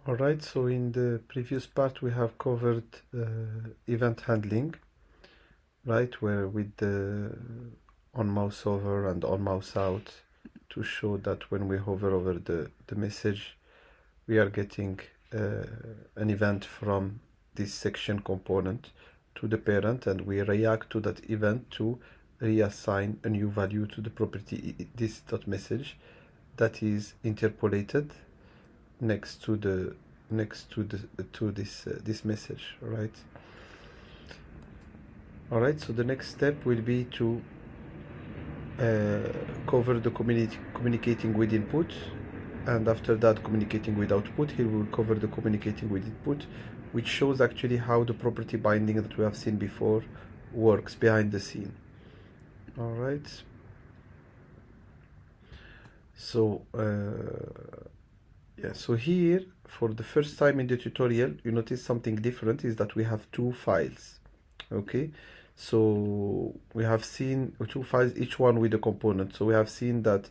Alright, so in the previous part we have covered event handling, right, where with the on mouse over and on mouse out to show that when we hover over the message we are getting an event from this section component to the parent, and we react to that event to reassign a new value to the property this dot message that is interpolated next to this message, right? All right, so the next step will be to cover the communicating with input, and after that communicating with output. Here we will cover the communicating with input, which shows actually how the property binding that we have seen before works behind the scene. All right, so yeah, so here for the first time in the tutorial you notice something different is that we have two files. Okay, so we have seen two files, each one with a component. So we have seen that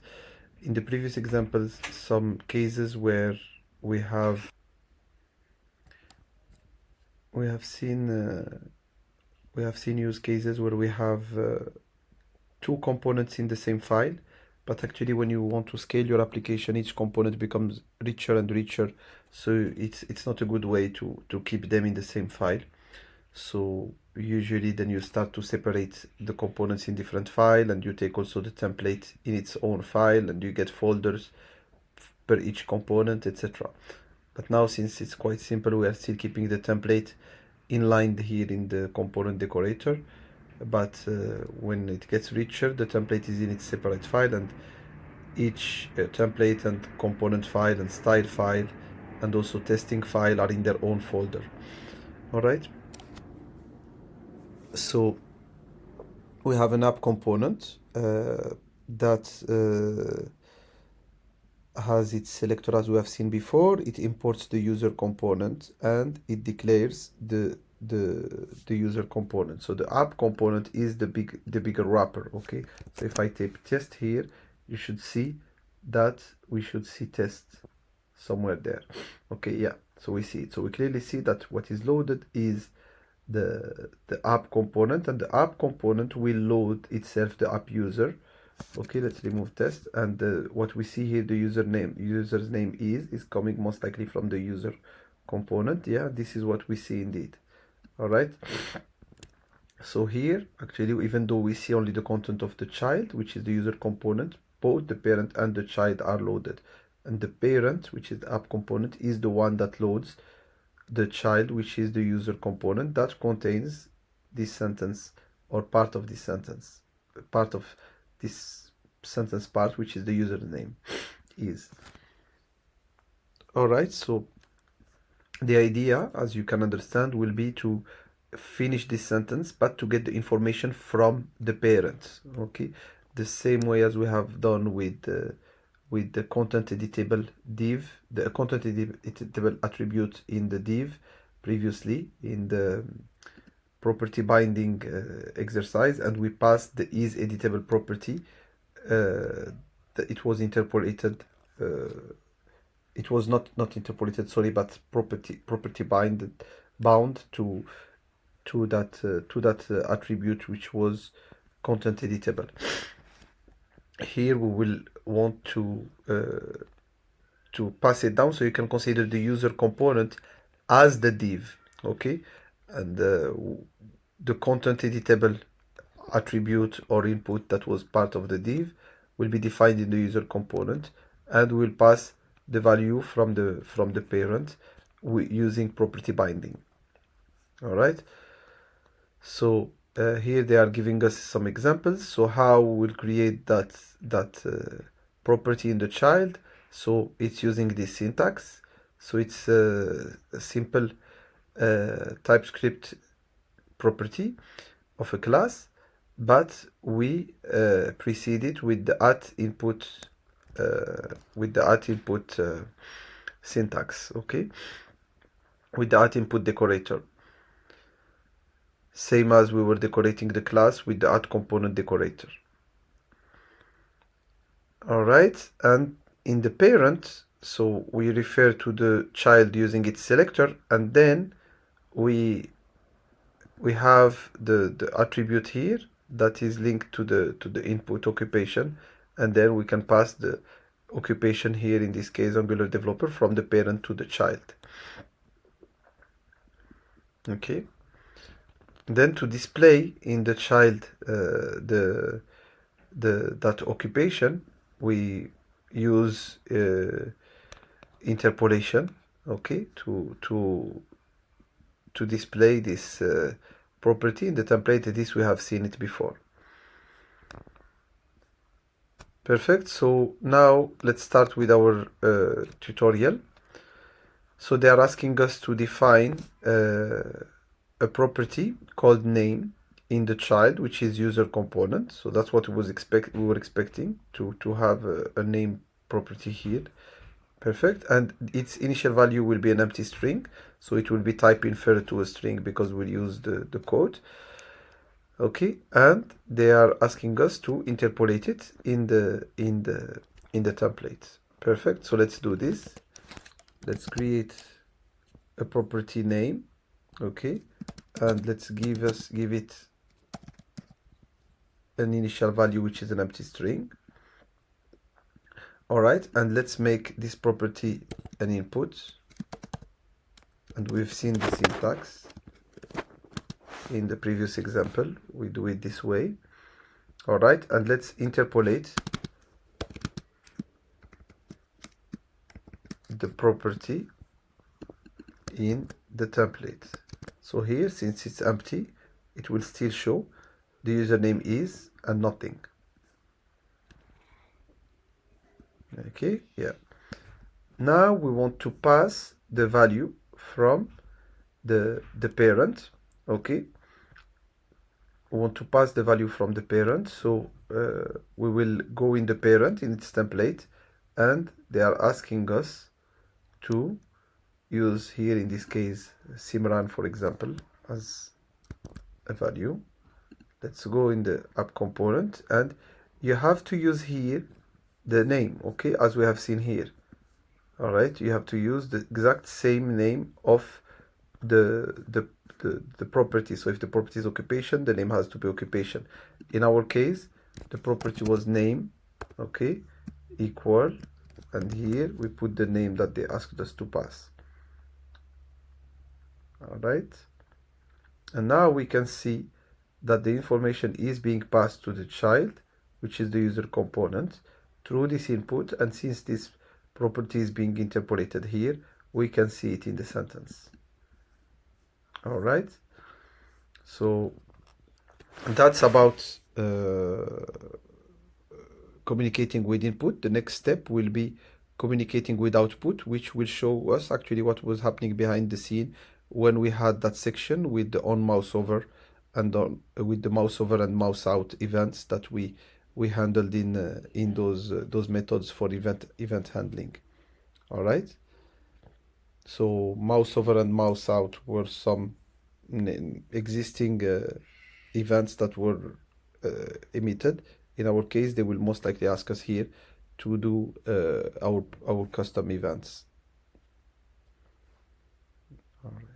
in the previous examples some cases where we have seen use cases where we have two components in the same file, but actually when you want to scale your application each component becomes richer and richer, so it's not a good way to keep them in the same file. So usually then you start to separate the components in different file, and you take also the template in its own file, and you get folders per each component, etc. But now, since it's quite simple, we are still keeping the template inlined here in the component decorator, but when it gets richer the template is in its separate file, and each template and component file and style file and also testing file are in their own folder. All right, so we have an app component that has its selector as we have seen before. It imports the user component and it declares the user component. So the app component is the bigger wrapper. Okay, so if I type test here, you should see that we should see test somewhere there. Okay, yeah, so we see it. So we clearly see that what is loaded is the app component, and the app component will load itself the app user. Okay, let's remove test, and what we see here, the user's name is coming most likely from the user component. Yeah, this is what we see indeed. All right, so here actually, even though we see only the content of the child, which is the user component, both the parent and the child are loaded, and the parent, which is the app component, is the one that loads the child, which is the user component that contains this sentence or part of this sentence, part, which is the username is. All right, so the idea, as you can understand, will be to finish this sentence but to get the information from the parent. Okay, the same way as we have done with the content editable div, the content editable attribute in the div previously in the property binding exercise, and we passed the is editable property. It was interpolated. It was not interpolated, sorry, but property bound to that attribute which was content editable. Here we will want to pass it down, so you can consider the user component as the div. Okay, and the content editable attribute or input that was part of the div will be defined in the user component, and will pass the value from the parent using property binding. All right, so here they are giving us some examples. So how we will create that property in the child. So it's using this syntax. So it's a simple TypeScript property of a class, but we precede it with the @input syntax. Okay, with the @input decorator, same as we were decorating the class with the @component decorator. All right, and in the parent, So we refer to the child using its selector, and then we have the attribute here that is linked to the input occupation, and then we can pass the occupation here, in this case Angular developer, from the parent to the child. Okay, then to display in the child that occupation, we use interpolation, okay, to display this property in the template. This we have seen it before. Perfect. So now let's start with our tutorial. So they are asking us to define a property called name in the child, which is user component. So that's what we were expecting to have a name property here. Perfect. And its initial value will be an empty string, so it will be type inferred to a string because we'll use the code. Okay, and they are asking us to interpolate it in the template. Perfect. So let's do this. Let's create a property name. Okay, and let's give it an initial value, which is an empty string. All right, and let's make this property an input, and we've seen the syntax in the previous example. We do it this way. All right, and let's interpolate the property in the template. So here, since it's empty, it will still show the username is and nothing. Okay, yeah. Now we want to pass the value from the parent. Okay, we want to pass the value from the parent, so we will go in the parent in its template, and they are asking us to use here, in this case, Simran, for example, as a value. Let's go in the app component, and you have to use here the name, okay, as we have seen here. All right, you have to use the exact same name of the property. So if the property is occupation, the name has to be occupation. In our case, the property was name, okay, equal, and here we put the name that they asked us to pass. All right, and now we can see that the information is being passed to the child, which is the user component, through this input, and since this property is being interpolated here, we can see it in the sentence. All right, so that's about communicating with input. The next step will be communicating with output, which will show us actually what was happening behind the scene when we had that section with the on mouse over and with the mouse over and mouse out events that we handled in those methods for event handling. All right, so mouse over and mouse out were some existing events that were emitted. In our case, they will most likely ask us here to do our custom events. All right.